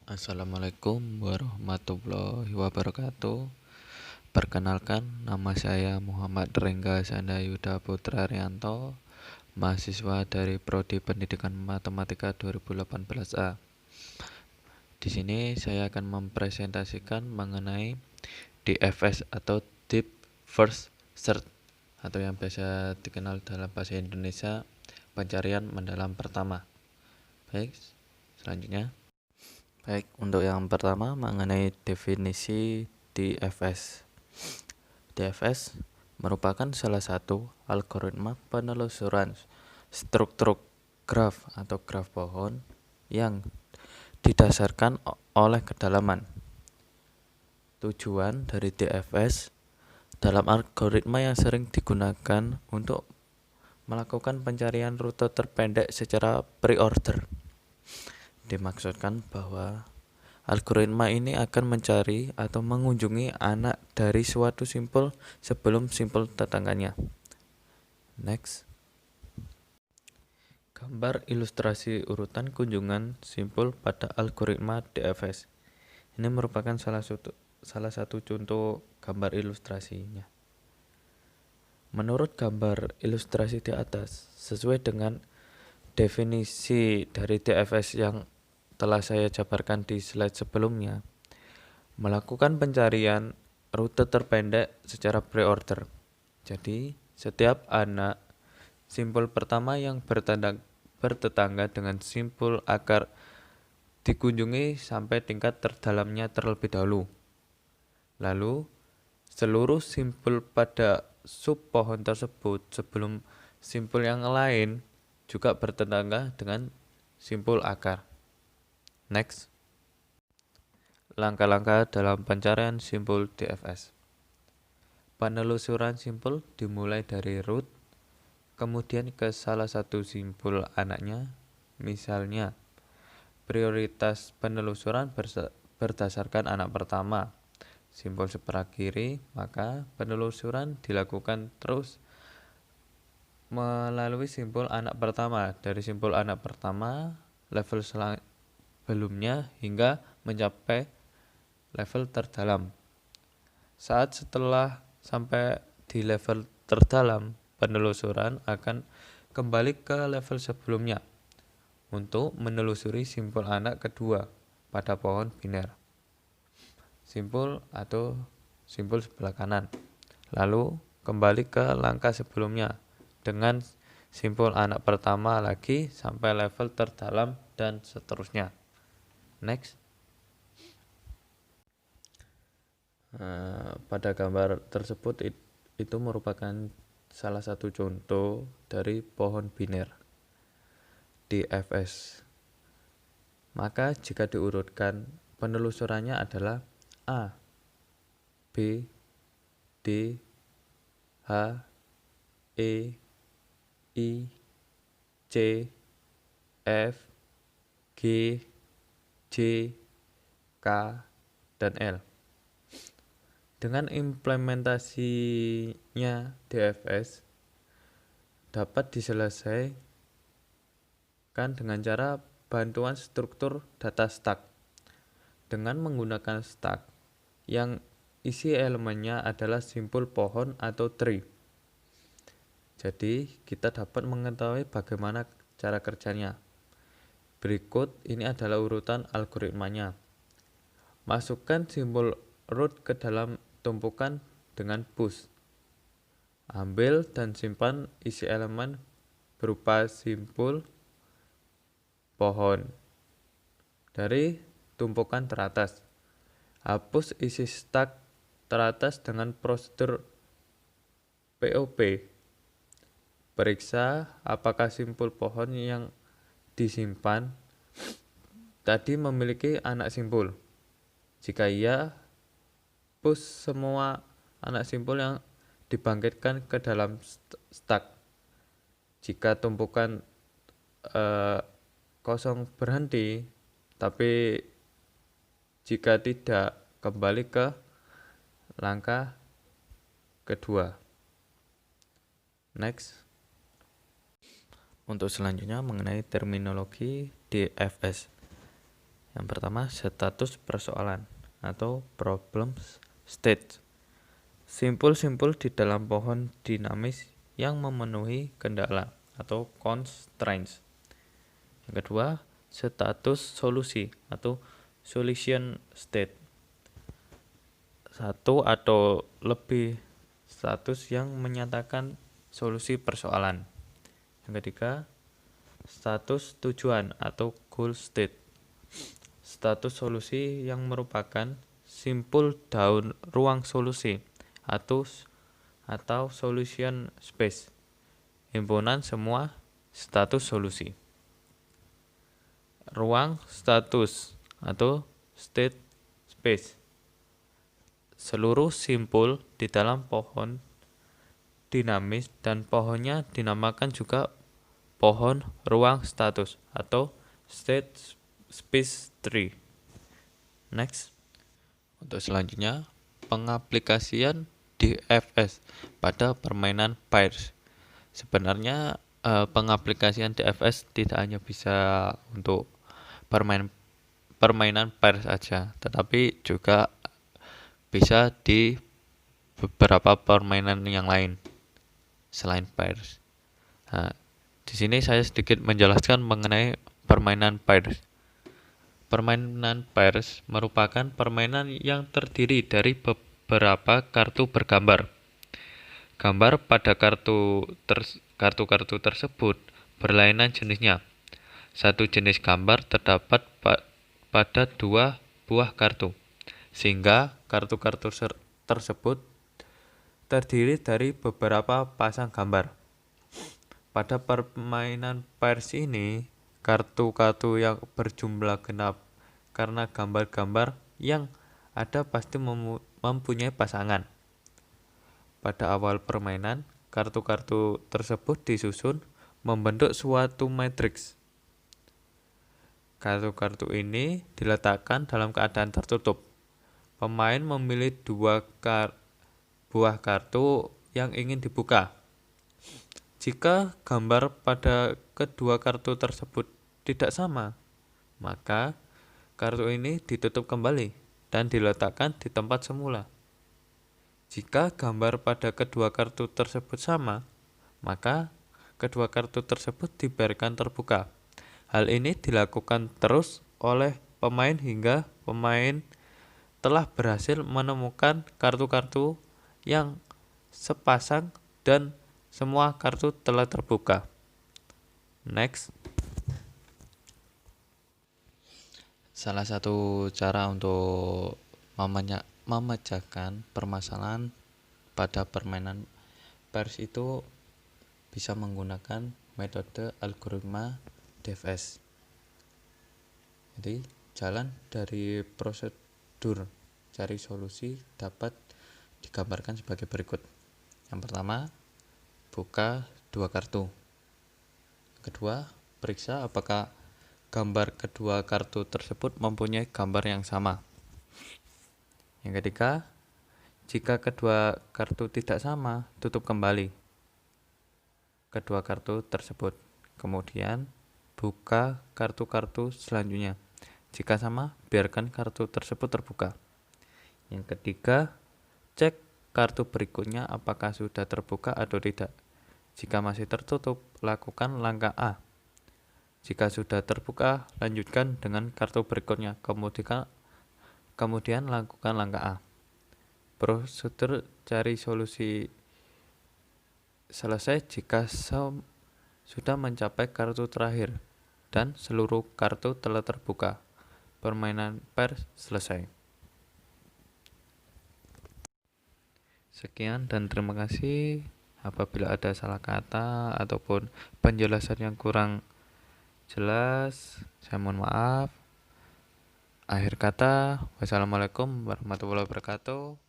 Assalamualaikum warahmatullahi wabarakatuh. Perkenalkan, nama saya Muhammad Rengga Sandayuda Putra Rianto, mahasiswa dari Prodi Pendidikan Matematika 2018A. Di sini saya akan mempresentasikan mengenai DFS atau Deep First Search atau yang biasa dikenal dalam bahasa Indonesia pencarian mendalam pertama. Baik, selanjutnya. Baik, untuk yang pertama mengenai definisi DFS. DFS merupakan salah satu algoritma penelusuran struktur graf atau graf pohon yang didasarkan oleh kedalaman. Tujuan dari DFS dalam algoritma yang sering digunakan untuk melakukan pencarian rute terpendek secara pre-order. Dimaksudkan bahwa algoritma ini akan mencari atau mengunjungi anak dari suatu simpul sebelum simpul tetangganya. Next. Gambar ilustrasi urutan kunjungan simpul pada algoritma DFS. Ini merupakan salah satu contoh gambar ilustrasinya. Menurut gambar ilustrasi di atas, sesuai dengan definisi dari DFS yang telah saya jabarkan di slide sebelumnya, melakukan pencarian rute terpendek secara pre-order. Jadi, setiap anak simpul pertama yang bertetangga dengan simpul akar dikunjungi sampai tingkat terdalamnya terlebih dahulu. Lalu, seluruh simpul pada sub pohon tersebut sebelum simpul yang lain juga bertetangga dengan simpul akar. Next. Langkah-langkah dalam pencarian simpul DFS. Penelusuran simpul dimulai dari root, kemudian ke salah satu simpul anaknya. Misalnya, prioritas penelusuran berdasarkan anak pertama, simpul sebelah kiri, maka penelusuran dilakukan terus melalui simpul anak pertama. Dari simpul anak pertama, level sebelumnya hingga mencapai level terdalam. Saat setelah sampai di level terdalam, penelusuran akan kembali ke level sebelumnya untuk menelusuri simpul anak kedua pada pohon biner, simpul atau simpul sebelah kanan. Lalu kembali ke langkah sebelumnya dengan simpul anak pertama lagi sampai level terdalam dan seterusnya. Next. Pada gambar tersebut itu merupakan salah satu contoh dari pohon biner DFS. Maka jika diurutkan, penelusurannya adalah A, B, D, H, E, I, C, F, G, J, K, dan L. Dengan implementasinya DFS dapat diselesaikan dengan cara bantuan struktur data stack dengan menggunakan stack yang isi elemennya adalah simpul pohon atau tree. Jadi kita dapat mengetahui bagaimana cara kerjanya. Berikut ini adalah urutan algoritmanya. Masukkan simpul root ke dalam tumpukan dengan push. Ambil dan simpan isi elemen berupa simpul pohon dari tumpukan teratas. Hapus isi stack teratas dengan prosedur POP. Periksa apakah simpul pohon yang disimpan tadi memiliki anak simpul. Jika iya, push semua anak simpul yang dibangkitkan ke dalam stack. Jika tumpukan kosong berhenti, tapi jika tidak, kembali ke langkah kedua. Next. Untuk selanjutnya mengenai terminologi DFS. Yang pertama, status persoalan atau problem state. Simpul-simpul di dalam pohon dinamis yang memenuhi kendala atau constraints. Yang kedua, status solusi atau solution state. Satu atau lebih status yang menyatakan solusi persoalan. Yang ketiga, status tujuan atau goal state. Status solusi yang merupakan simpul daun ruang solusi atau solution space. Himpunan semua status solusi. Ruang status atau state space. Seluruh simpul di dalam pohon dinamis dan pohonnya dinamakan juga pohon ruang status atau state space tree. Next. Untuk selanjutnya, pengaplikasian DFS pada permainan pairs. Sebenarnya pengaplikasian DFS tidak hanya bisa untuk permainan pairs saja, tetapi juga bisa di beberapa permainan yang lain selain pairs. Nah, di sini saya sedikit menjelaskan mengenai permainan pairs. Permainan pairs merupakan permainan yang terdiri dari beberapa kartu bergambar. Gambar pada kartu-kartu tersebut berlainan jenisnya. Satu jenis gambar terdapat pada dua buah kartu, sehingga kartu-kartu tersebut terdiri dari beberapa pasang gambar. Pada permainan pairs ini, kartu-kartu yang berjumlah genap karena gambar-gambar yang ada pasti mempunyai pasangan. Pada awal permainan, kartu-kartu tersebut disusun membentuk suatu matriks. Kartu-kartu ini diletakkan dalam keadaan tertutup. Pemain memilih dua buah kartu yang ingin dibuka. Jika gambar pada kedua kartu tersebut tidak sama, maka kartu ini ditutup kembali dan diletakkan di tempat semula. Jika gambar pada kedua kartu tersebut sama, maka kedua kartu tersebut dibiarkan terbuka. Hal ini dilakukan terus oleh pemain hingga pemain telah berhasil menemukan kartu-kartu yang sepasang dan semua kartu telah terbuka. Next. Salah satu cara untuk memecahkan permasalahan pada permainan pairs itu bisa menggunakan metode algoritma DFS. Jadi, jalan dari prosedur cari solusi dapat digambarkan sebagai berikut. Yang pertama, buka dua kartu. Kedua, periksa apakah gambar kedua kartu tersebut mempunyai gambar yang sama. Yang ketiga, jika kedua kartu tidak sama, tutup kembali kedua kartu tersebut. Kemudian, buka kartu-kartu selanjutnya. Jika sama, biarkan kartu tersebut terbuka. Yang ketiga, cek kartu berikutnya apakah sudah terbuka atau tidak. Jika masih tertutup, lakukan langkah A. Jika sudah terbuka, lanjutkan dengan kartu berikutnya. Kemudian lakukan langkah A. Prosedur cari solusi selesai jika sudah mencapai kartu terakhir dan seluruh kartu telah terbuka. Permainan pairs selesai. Sekian dan terima kasih. Apabila ada salah kata ataupun penjelasan yang kurang jelas, saya mohon maaf. Akhir kata, wassalamualaikum warahmatullahi wabarakatuh.